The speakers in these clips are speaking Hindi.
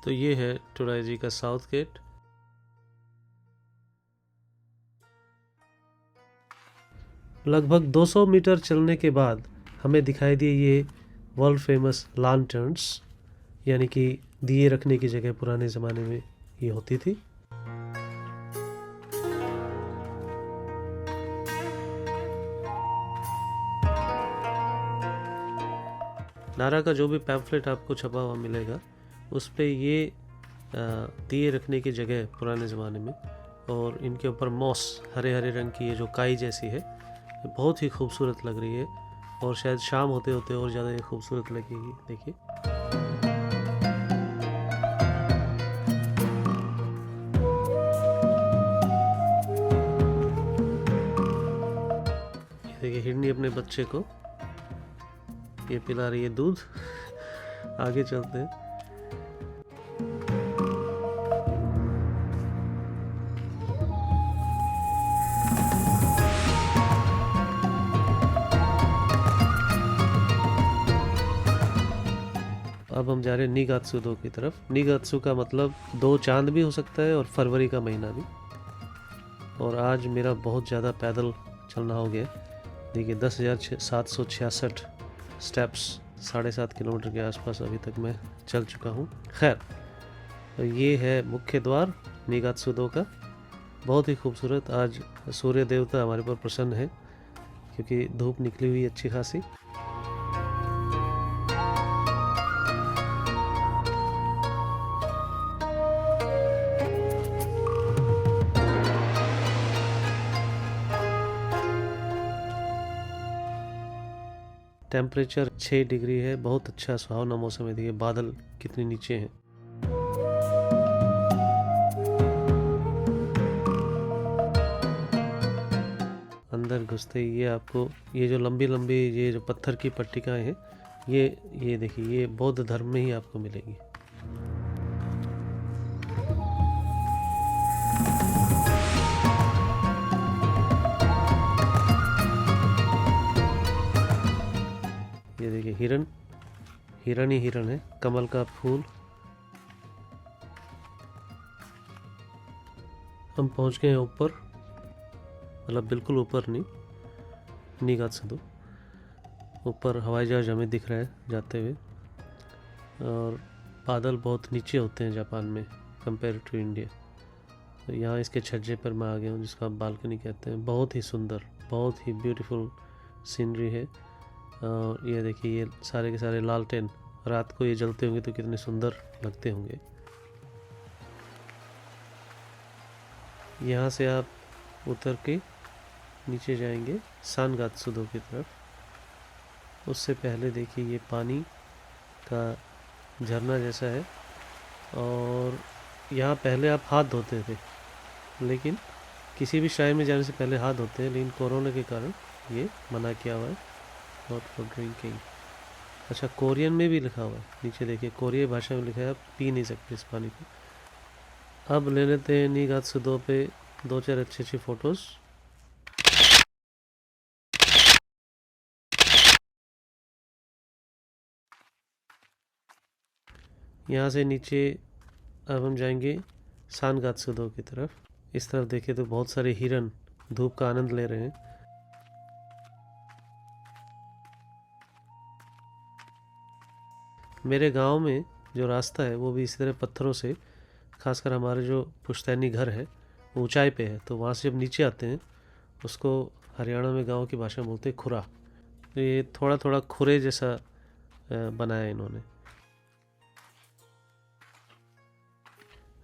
तो ये है टोराइजी का साउथ गेट। लगभग 200 मीटर चलने के बाद हमें दिखाई दिए ये वर्ल्ड फेमस लैंटर्न्स, यानी कि दिए रखने की जगह पुराने ज़माने में ये होती थी। नारा का जो भी पैम्फलेट आपको छपा हुआ मिलेगा उस पे ये दिए रखने की जगह पुराने ज़माने में, और इनके ऊपर मॉस हरे हरे रंग की ये जो काई जैसी है बहुत ही खूबसूरत लग रही है, और शायद शाम होते होते और ज़्यादा ये खूबसूरत लगेगी। देखिए देखिए हिरनी अपने बच्चे को ये पिला रही है दूध। आगे चलते हैं। अब हम जा रहे हैं निगात्सुदो की तरफ। निगात्सु का मतलब 2 चांद भी हो सकता है और फरवरी का महीना भी। और आज मेरा बहुत ज़्यादा पैदल चलना हो गया। देखिए 10,766 स्टेप्स, 7.5 किलोमीटर के आसपास अभी तक मैं चल चुका हूँ। खैर, तो ये है मुख्य द्वार निगात्सुदो का। बहुत ही खूबसूरत। आज सूर्य देवता हमारे पर प्रसन्न है क्योंकि धूप निकली हुई अच्छी खासी। टेम्परेचर 6 डिग्री है। बहुत अच्छा सुहावना मौसम है। देखिए बादल कितने नीचे हैं। अंदर घुसते ही ये आपको ये जो लंबी लंबी ये जो पत्थर की पट्टिकाएं हैं, ये देखिए ये बौद्ध धर्म में ही आपको मिलेगी। ये देखिए हिरन, हिरन ही हिरन है। कमल का फूल। हम पहुंच गए हैं ऊपर, मतलब बिल्कुल ऊपर नहीं, निगात्सुदो। ऊपर हवाई जहाज हमें दिख रहा है जाते हुए, और बादल बहुत नीचे होते हैं जापान में कंपेयर टू इंडिया। तो यहाँ इसके छज्जे पर मैं आ गया हूँ, जिसको आप बालकनी कहते हैं। बहुत ही सुंदर, बहुत ही ब्यूटीफुल सीनरी है। और ये देखिए ये सारे के सारे लालटेन रात को ये जलते होंगे तो कितने सुंदर लगते होंगे। यहाँ से आप उतर के नीचे जाएंगे सानगात्सुदो की तरफ। उससे पहले देखिए ये पानी का झरना जैसा है, और यहाँ पहले आप हाथ धोते थे, लेकिन किसी भी श्राइन में जाने से पहले हाथ धोते हैं, लेकिन कोरोना के कारण ये मना किया हुआ है। Not for drinking. अच्छा, कोरियन में भी लिखा हुआ है नीचे देखिए, कोरिया भाषा में लिखा है, आप पी नहीं सकते इस पानी को। अब ले लेते हैं निगात्सुदो पे 2-4 अच्छी फ़ोटोज़। यहाँ से नीचे अब हम जाएंगे सानगात्सुदो की तरफ। इस तरफ देखें तो बहुत सारे हिरन धूप का आनंद ले रहे हैं। मेरे गांव में जो रास्ता है वो भी इसी तरह पत्थरों से, खासकर हमारे जो पुश्तैनी घर है वो ऊंचाई पे है, तो वहाँ से जब नीचे आते हैं उसको हरियाणा में गांव की भाषा में बोलते हैं खुरा। तो ये थोड़ा थोड़ा खुरे जैसा बनाया है इन्होंने।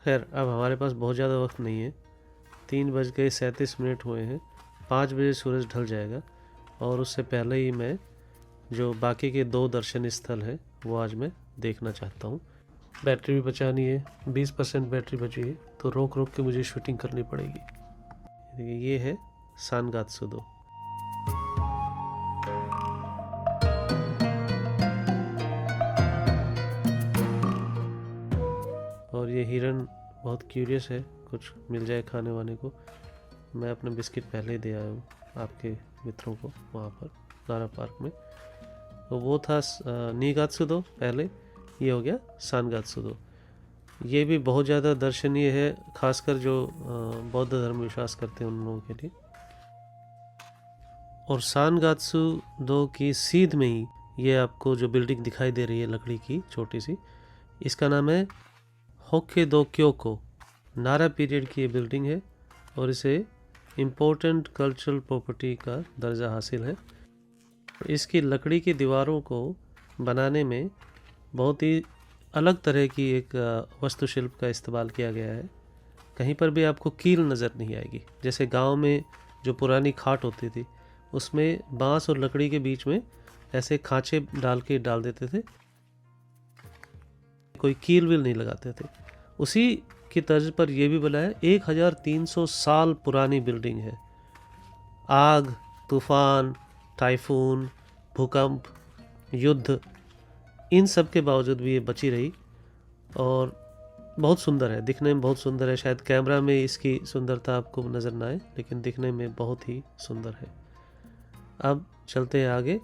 खैर, अब हमारे पास बहुत ज़्यादा वक्त नहीं है। 3:37 हुए हैं। 5 बजे सूरज ढल जाएगा, और उससे पहले ही मैं जो बाकी के 2 दर्शनीय स्थल है वो आज मैं देखना चाहता हूँ। बैटरी भी बचानी है, 20% बैटरी बची है, तो रोक रोक के मुझे शूटिंग करनी पड़ेगी। ये है सानगात्सुदो। और ये हिरन बहुत क्यूरियस है, कुछ मिल जाए खाने वाने को। मैं अपने बिस्किट पहले ही दे आया हूँ आपके मित्रों को वहाँ पर नारा पार्क में। तो वो था निगात्सुदो पहले, ये हो गया सानगात्सुदो। ये भी बहुत ज़्यादा दर्शनीय है, खासकर जो बौद्ध धर्म विश्वास करते हैं उन लोगों के लिए। और सानगात्सु दो की सीध में ही ये आपको जो बिल्डिंग दिखाई दे रही है लकड़ी की छोटी सी, इसका नाम है होक्के दो क्योको। नारा पीरियड की ये बिल्डिंग है और इसे इम्पोर्टेंट कल्चरल प्रॉपर्टी का दर्जा हासिल है। इसकी लकड़ी की दीवारों को बनाने में बहुत ही अलग तरह की एक वास्तुशिल्प का इस्तेमाल किया गया है। कहीं पर भी आपको कील नज़र नहीं आएगी। जैसे गांव में जो पुरानी खाट होती थी उसमें बांस और लकड़ी के बीच में ऐसे खांचे डाल देते थे, कोई कील विल नहीं लगाते थे। उसी की तर्ज पर यह भी बना है। 1300 साल पुरानी बिल्डिंग है। आग, तूफान, टाइफून, भूकंप, युद्ध, इन सब के बावजूद भी ये बची रही और बहुत सुंदर है, दिखने में बहुत सुंदर है। शायद कैमरा में इसकी सुंदरता आपको नज़र ना आए, लेकिन दिखने में बहुत ही सुंदर है। अब चलते हैं आगे।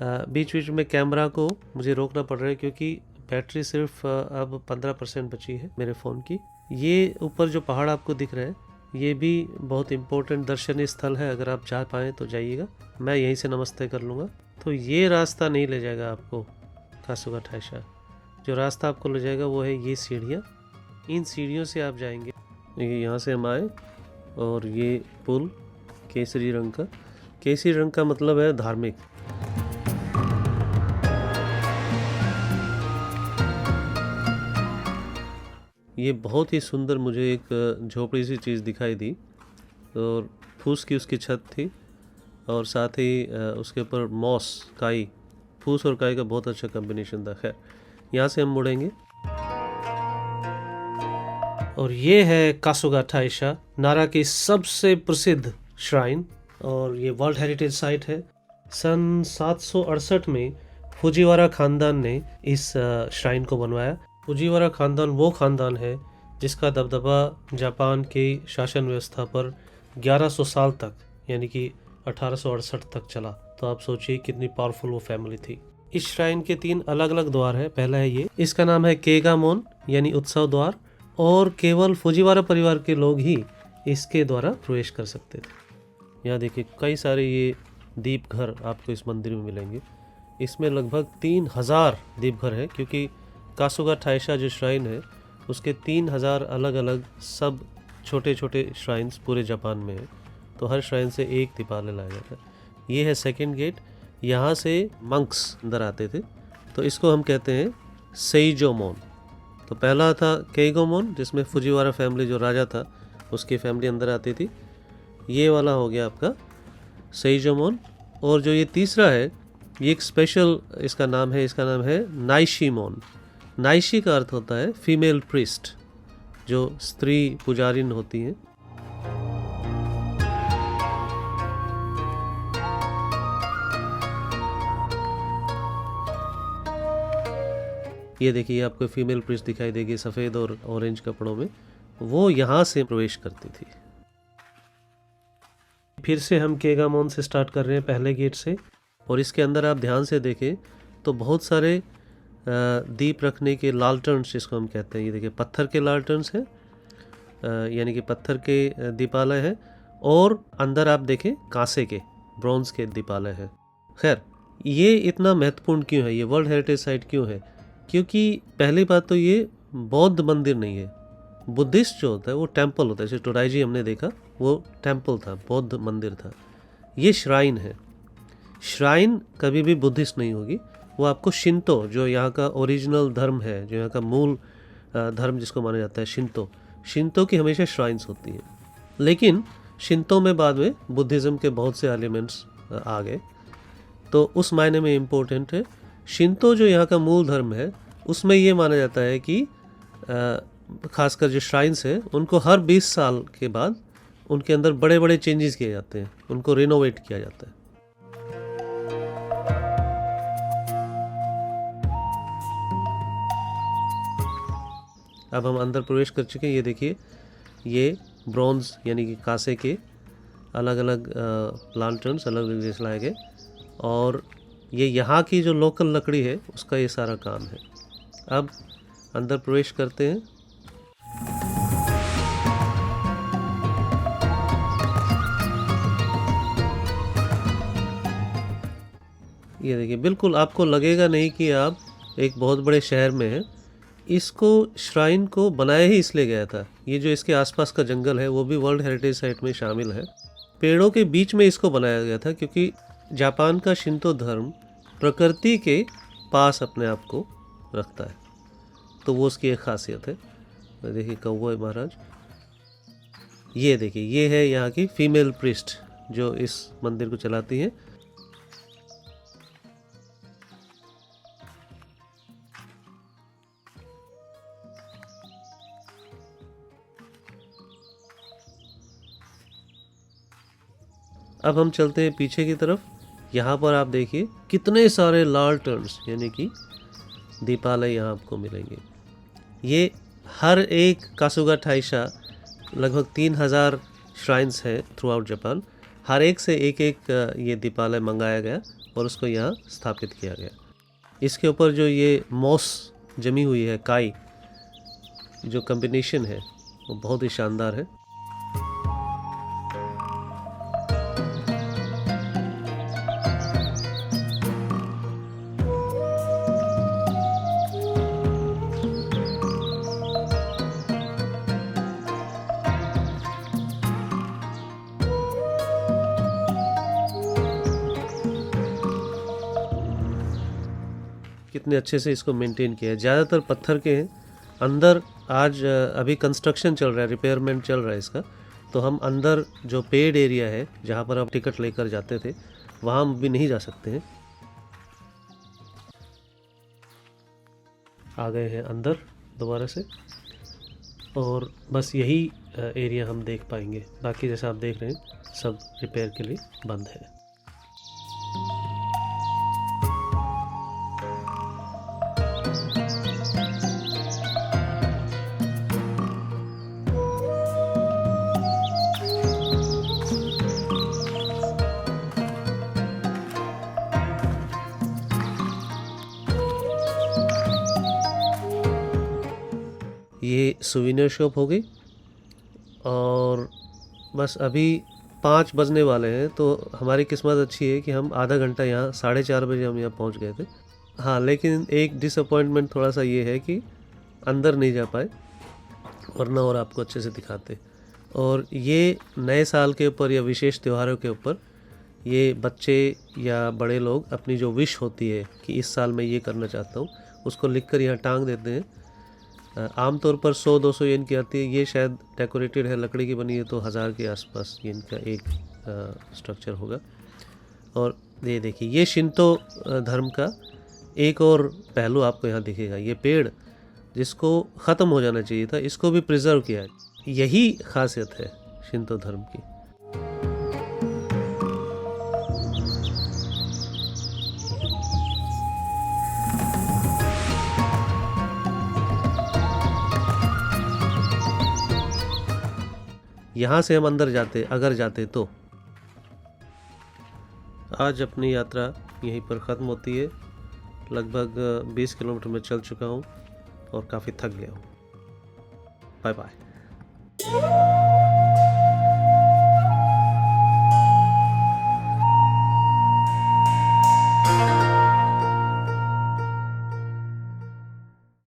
बीच बीच में कैमरा को मुझे रोकना पड़ रहा है क्योंकि बैटरी सिर्फ अब 15% बची है मेरे फ़ोन की। ये ऊपर जो पहाड़ आपको दिख रहा है ये भी बहुत इम्पोर्टेंट दर्शनीय स्थल है। अगर आप जा पाएँ तो जाइएगा। मैं यहीं से नमस्ते कर लूँगा। तो ये रास्ता नहीं ले जाएगा आपको कासुगा ठाइशा। जो रास्ता आपको ले जाएगा वो है ये सीढ़ियाँ। इन सीढ़ियों से आप जाएंगे। ये यहाँ से हम आए और ये पुल केसरी रंग का, केसरी रंग का मतलब है धार्मिक। ये बहुत ही सुंदर मुझे एक झोपड़ी सी चीज़ दिखाई दी और फूस की उसकी छत थी और साथ ही उसके ऊपर मॉस, काई, फूस और काई का बहुत अच्छा कॉम्बिनेशन था। खैर, यहाँ से हम मुड़ेंगे और ये है कासुगा ठाइशा, नारा की सबसे प्रसिद्ध श्राइन और ये वर्ल्ड हेरिटेज साइट है। सन 768 में फुजीवारा खानदान ने इस श्राइन को बनवाया। फुजीवारा खानदान वो खानदान है जिसका दबदबा जापान की शासन व्यवस्था पर 1100 साल तक, यानी कि 1868 तक चला। तो आप सोचिए कितनी पावरफुल वो फैमिली थी। इस श्राइन के 3 अलग अलग द्वार है। पहला है ये, इसका नाम है केगामोन यानी उत्सव द्वार, और केवल फुजीवारा परिवार के लोग ही इसके द्वारा प्रवेश कर सकते थे। यहाँ देखिए कई सारे ये दीप घर आपको इस मंदिर में मिलेंगे। इसमें लगभग 3000 दीप घर है क्योंकि कासुगा ठाइशा जो श्राइन है उसके 3000 अलग अलग सब छोटे छोटे श्राइन्स पूरे जापान में है। तो हर श्राइन से एक दीपावली लाया जाता है। ये है सेकंड गेट। यहाँ से मंक्स अंदर आते थे, तो इसको हम कहते हैं सेइजोमोन। तो पहला था केइगोमोन जिसमें फुजीवारा फैमिली जो राजा था उसकी फैमिली अंदर आती थी। ये वाला हो गया आपका सेइजोमोन। और जो ये तीसरा है ये एक स्पेशल इसका नाम है नाइशीमोन। नाइशी का अर्थ होता है फीमेल प्रीस्ट, जो स्त्री पुजारिन होती हैं। ये देखिए आपको फीमेल प्रीस्ट दिखाई देगी सफ़ेद और ऑरेंज कपड़ों में, वो यहाँ से प्रवेश करती थी। फिर से हम केगामोन से स्टार्ट कर रहे हैं, पहले गेट से। और इसके अंदर आप ध्यान से देखें तो बहुत सारे दीप रखने के लालटर्न्स जिसको हम कहते हैं, ये देखिए पत्थर के लालटर्न्स हैं, यानी कि पत्थर के दीपालय है। और अंदर आप देखें कांसे के, ब्रॉन्ज के दीपालय है। खैर, ये इतना महत्वपूर्ण क्यों है, ये वर्ल्ड हेरिटेज साइट क्यों है? क्योंकि पहली बात तो ये बौद्ध मंदिर नहीं है। बुद्धिस्ट जो होता है वो टेम्पल होता है। जैसे टोराइजी हमने देखा वो टेम्पल था, बौद्ध मंदिर था। ये श्राइन है। श्राइन कभी भी बुद्धिस्ट नहीं होगी, वो आपको शिंतो, जो यहाँ का ओरिजिनल धर्म है, जो यहाँ का मूल धर्म जिसको माना जाता है शिंतो की हमेशा श्राइन्स होती हैं। लेकिन शिंतो में बाद में बुद्धिज़्म के बहुत से एलिमेंट्स आ गए, तो उस मायने में इम्पोर्टेंट है। शिंतो जो यहाँ का मूल धर्म है उसमें ये माना जाता है कि खासकर जो श्राइन्स हैं उनको हर 20 साल के बाद उनके अंदर बड़े बड़े चेंजेस किए जाते हैं, उनको रिनोवेट किया जाता है। अब हम अंदर प्रवेश कर चुके हैं। ये देखिए ये ब्रॉन्ज यानी कि कांसे के अलग अलग लांटर्न्स अलग अलग जैसे लाए गए, और ये यहाँ की जो लोकल लकड़ी है उसका ये सारा काम है। अब अंदर प्रवेश करते हैं। ये देखिए, बिल्कुल आपको लगेगा नहीं कि आप एक बहुत बड़े शहर में हैं। इसको श्राइन को बनाया ही इसलिए गया था। ये जो इसके आसपास का जंगल है वो भी वर्ल्ड हेरिटेज साइट में शामिल है। पेड़ों के बीच में इसको बनाया गया था क्योंकि जापान का शिंतो धर्म प्रकृति के पास अपने आप को रखता है, तो वो उसकी एक खासियत है। देखिए कौवा महाराज, ये देखिए, ये है यहाँ की फीमेल प्रिस्ट जो इस मंदिर को चलाती हैं। अब हम चलते हैं पीछे की तरफ। यहाँ पर आप देखिए कितने सारे लालटेन्स यानी कि दीपालय यहाँ आपको मिलेंगे। ये हर एक कासुगा टाइशा लगभग 3000 श्राइन्स है थ्रू आउट जापान। हर एक से एक एक ये दीपालय मंगाया गया और उसको यहाँ स्थापित किया गया। इसके ऊपर जो ये मॉस जमी हुई है, काई, जो कॉम्बिनेशन है वो बहुत ही शानदार है। कितने अच्छे से इसको मेंटेन किया है। ज़्यादातर पत्थर के हैं। अंदर आज अभी कंस्ट्रक्शन चल रहा है, रिपेयरमेंट चल रहा है इसका, तो हम अंदर जो पेड एरिया है जहाँ पर हम टिकट लेकर जाते थे वहाँ हम भी नहीं जा सकते हैं। आ गए हैं अंदर दोबारा से, और बस यही एरिया हम देख पाएंगे। बाकी जैसा आप देख रहे हैं सब रिपेयर के लिए बंद है। ये सुविनर शॉप हो गई, और बस अभी 5 बजने वाले हैं, तो हमारी किस्मत अच्छी है कि हम आधा घंटा यहाँ 4:30 बजे हम यहाँ पहुँच गए थे। हाँ, लेकिन एक डिसअपॉइंटमेंट थोड़ा सा ये है कि अंदर नहीं जा पाए, वरना और आपको अच्छे से दिखाते। और ये नए साल के ऊपर या विशेष त्योहारों के ऊपर ये बच्चे या बड़े लोग अपनी जो विश होती है कि इस साल मैं ये करना चाहता हूँ, उसको लिखकर यहाँ टांग देते हैं। आमतौर पर 100-200 येन की आती है। ये शायद डेकोरेटेड है, लकड़ी की बनी है, तो 1000 के आसपास येन का एक स्ट्रक्चर होगा। और ये देखिए, ये शिंतो धर्म का एक और पहलू आपको यहाँ दिखेगा। ये पेड़ जिसको ख़त्म हो जाना चाहिए था, इसको भी प्रिजर्व किया है। यही खासियत है शिंतो धर्म की। यहाँ से हम अंदर जाते, अगर जाते तो। आज अपनी यात्रा यहीं पर ख़त्म होती है। लगभग 20 किलोमीटर में चल चुका हूँ और काफ़ी थक गया हूँ। Bye bye.